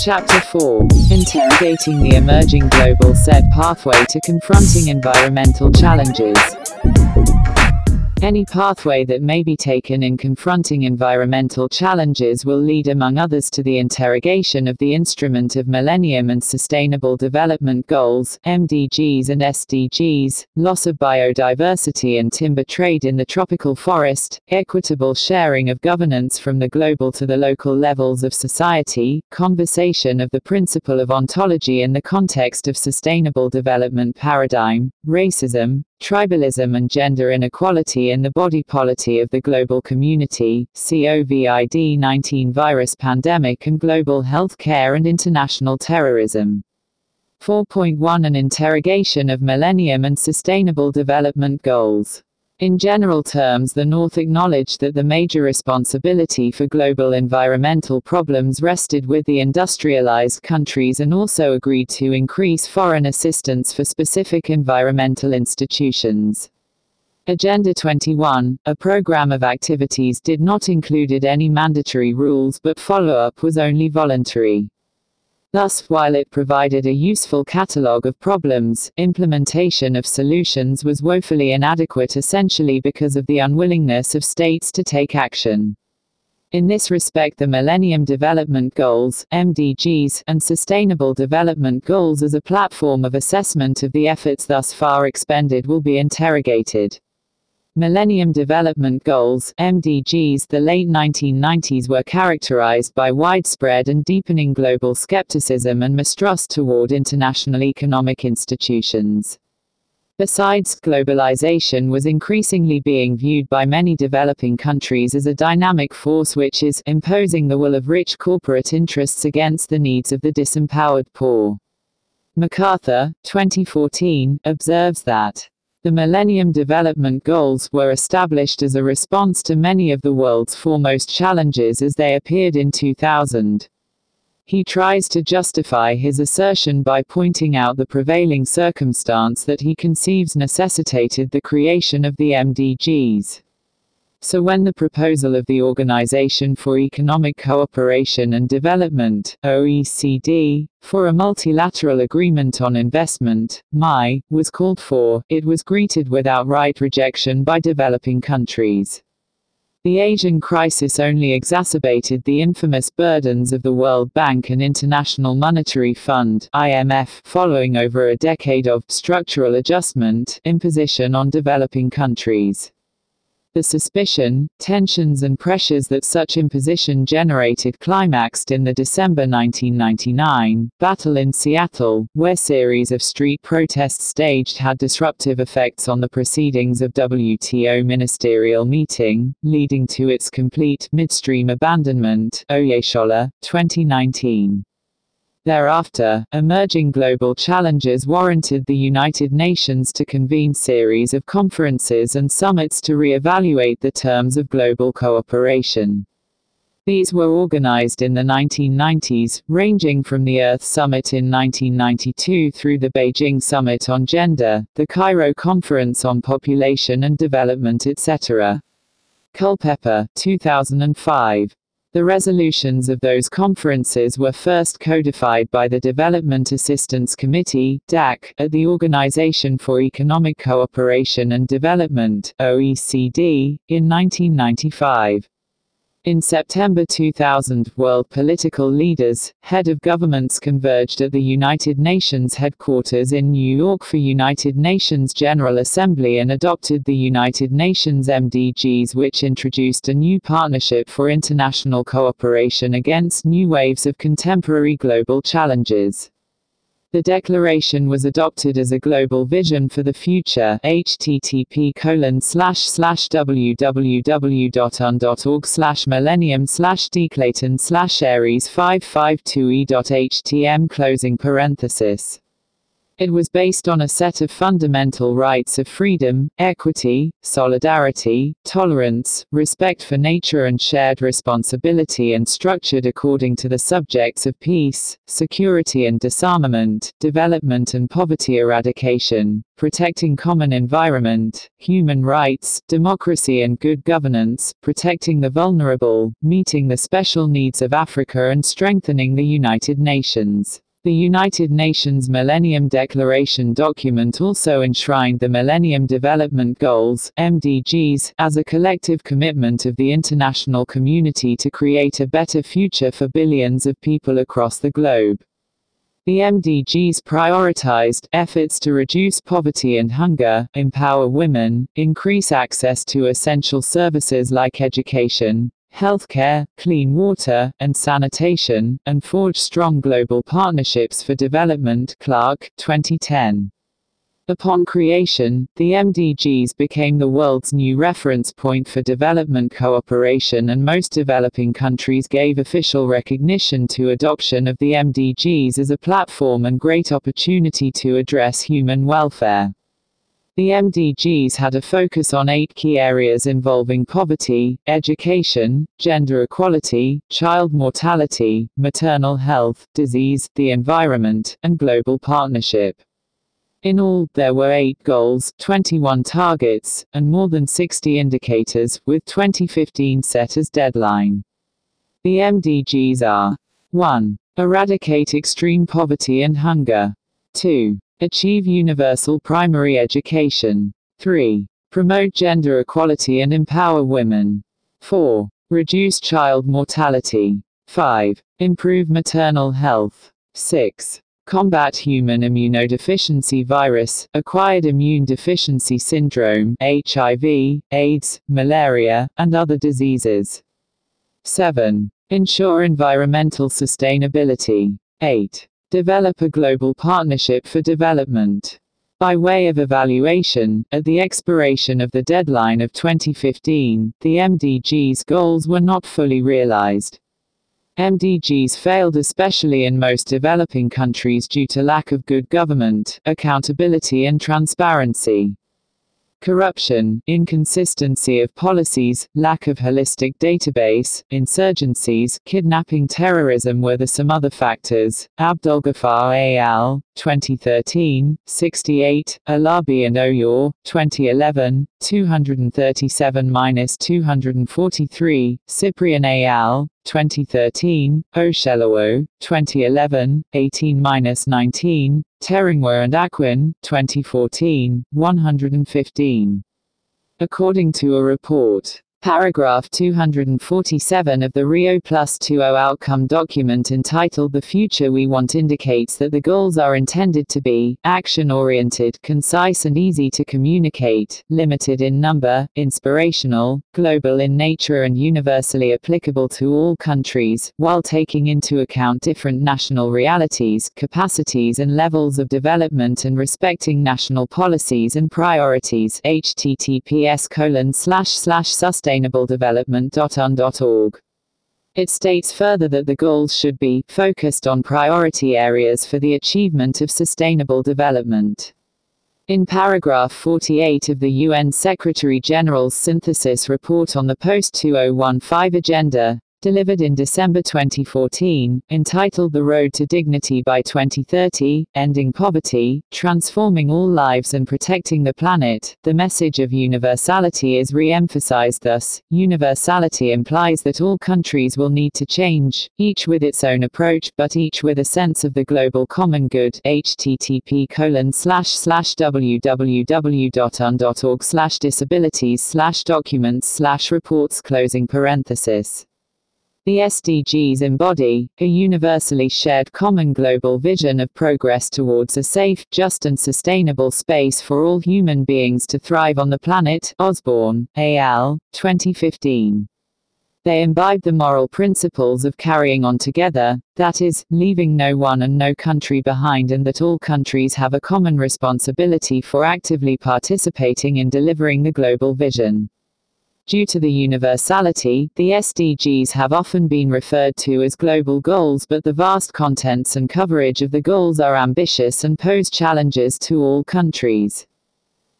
Chapter 4. Interrogating the emerging global said pathway to confronting environmental challenges. Any pathway that may be taken in confronting environmental challenges will lead among others to the interrogation of the instrument of Millennium and Sustainable Development Goals, MDGs and SDGs, loss of biodiversity and timber trade in the tropical forest, equitable sharing of governance from the global to the local levels of society, conversation of the principle of ontology in the context of sustainable development paradigm, racism, tribalism and gender inequality in the body polity of the global community, COVID-19 virus pandemic and global health care and international terrorism. 4.1 An interrogation of Millennium and Sustainable Development Goals. In general terms, the North acknowledged that the major responsibility for global environmental problems rested with the industrialized countries and also agreed to increase foreign assistance for specific environmental institutions. Agenda 21, a program of activities, did not include any mandatory rules, but follow-up was only voluntary. Thus, while it provided a useful catalogue of problems, implementation of solutions was woefully inadequate, essentially because of the unwillingness of states to take action. In this respect, the Millennium Development Goals, MDGs, and Sustainable Development Goals as a platform of assessment of the efforts thus far expended will be interrogated. Millennium Development Goals, MDGs. The late 1990s were characterized by widespread and deepening global skepticism and mistrust toward international economic institutions. Besides, globalization was increasingly being viewed by many developing countries as a dynamic force which is imposing the will of rich corporate interests against the needs of the disempowered poor. MacArthur, 2014, observes that the Millennium Development Goals were established as a response to many of the world's foremost challenges as they appeared in 2000. He tries to justify his assertion by pointing out the prevailing circumstance that he conceives necessitated the creation of the MDGs. So when the proposal of the Organization for Economic Cooperation and Development, OECD, for a multilateral agreement on investment, MI, was called for, it was greeted with outright rejection by developing countries. The Asian crisis only exacerbated the infamous burdens of the World Bank and International Monetary Fund, IMF, following over a decade of structural adjustment imposition on developing countries. The suspicion, tensions and pressures that such imposition generated climaxed in the December 1999 battle in Seattle, where series of street protests staged had disruptive effects on the proceedings of WTO ministerial meeting, leading to its complete midstream abandonment. Oyeshola, 2019. Thereafter, emerging global challenges warranted the United Nations to convene series of conferences and summits to re-evaluate the terms of global cooperation. These were organized in the 1990s, ranging from the Earth Summit in 1992 through the Beijing Summit on Gender, the Cairo Conference on Population and Development, etc. Culpeper, 2005. The resolutions of those conferences were first codified by the Development Assistance Committee, DAC, at the Organization for Economic Cooperation and Development, OECD, in 1995. In September 2000, world political leaders, head of governments converged at the United Nations headquarters in New York for United Nations General Assembly and adopted the United Nations MDGs, which introduced a new partnership for international cooperation against new waves of contemporary global challenges. The declaration was adopted as a global vision for the future. http://www.un.org/millennium/declayton/aries552e.htm. It was based on a set of fundamental rights of freedom, equity, solidarity, tolerance, respect for nature and shared responsibility, and structured according to the subjects of peace, security and disarmament, development and poverty eradication, protecting common environment, human rights, democracy and good governance, protecting the vulnerable, meeting the special needs of Africa and strengthening the United Nations. The United Nations Millennium Declaration document also enshrined the Millennium Development Goals, MDGs, as a collective commitment of the international community to create a better future for billions of people across the globe. The MDGs prioritized efforts to reduce poverty and hunger, empower women, increase access to essential services like education, healthcare, clean water, and sanitation, and forge strong global partnerships for development. Clark, 2010. Upon creation, the MDGs became the world's new reference point for development cooperation, and most developing countries gave official recognition to adoption of the MDGs as a platform and great opportunity to address human welfare. The MDGs had a focus on 8 key areas involving poverty, education, gender equality, child mortality, maternal health, disease, the environment, and global partnership. In all, there were 8 goals, 21 targets, and more than 60 indicators, with 2015 set as deadline. The MDGs are: 1. Eradicate extreme poverty and hunger. 2. Achieve universal primary education. 3. Promote gender equality and empower women. 4. Reduce child mortality. 5. Improve maternal health. 6. Combat human immunodeficiency virus, acquired immune deficiency syndrome, HIV, AIDS, malaria, and other diseases. 7. Ensure environmental sustainability. 8. Develop a global partnership for development. By way of evaluation, at the expiration of the deadline of 2015, the MDGs goals were not fully realized. MDGs failed especially in most developing countries due to lack of good government, accountability and transparency. Corruption, inconsistency of policies, lack of holistic database, insurgencies, kidnapping, terrorism were some other factors. Abdulgafar al. 2013, 68, Alabi and Oyor, 2011, 237-243, Cyprian al. 2013, Oshelowo, 2011, 18-19, Teringwa and Aquin, 2014, 115. According to a report, paragraph 247 of the Rio+20 outcome document entitled The Future We Want indicates that the goals are intended to be action-oriented, concise and easy to communicate, limited in number, inspirational, global in nature and universally applicable to all countries, while taking into account different national realities, capacities and levels of development and respecting national policies and priorities. https://sustainabledevelopment.un.org. It states further that the goals should be focused on priority areas for the achievement of sustainable development. In paragraph 48 of the UN Secretary-General's synthesis report on the post-2015 agenda, delivered in December 2014, entitled The Road to Dignity by 2030, Ending Poverty, Transforming All Lives and Protecting the Planet, the message of universality is re-emphasized. Thus, universality implies that all countries will need to change, each with its own approach but each with a sense of the global common good. http://www.un.org/disabilities/documents/reports. The SDGs embody a universally shared common global vision of progress towards a safe, just and sustainable space for all human beings to thrive on the planet. Osborne, al. 2015. They imbibe the moral principles of carrying on together, that is, leaving no one and no country behind, and that all countries have a common responsibility for actively participating in delivering the global vision. Due to the universality, the SDGs have often been referred to as global goals, but the vast contents and coverage of the goals are ambitious and pose challenges to all countries.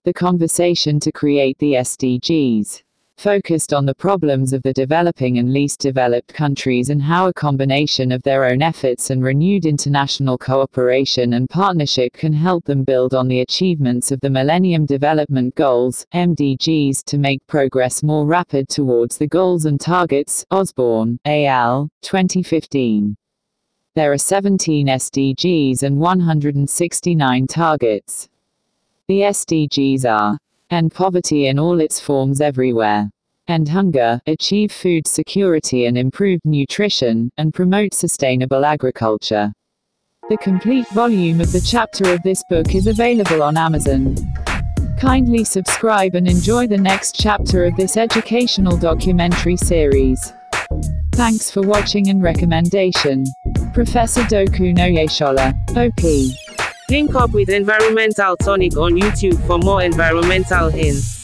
The conversation to create the SDGs focused on the problems of the developing and least developed countries and how a combination of their own efforts and renewed international cooperation and partnership can help them build on the achievements of the Millennium Development Goals, MDGs, to make progress more rapid towards the goals and targets. Osborne, A.L., 2015. There are 17 SDGs and 169 targets. The SDGs are: end poverty in all its forms everywhere, end hunger, achieve food security and improved nutrition, and promote sustainable agriculture. The complete volume of the chapter of this book is available on Amazon. Kindly subscribe and enjoy the next chapter of this educational documentary series. Thanks for watching and recommendation. Professor Dokun Oyeshola, OP. Link up with Environmental Tonic on YouTube for more environmental hints.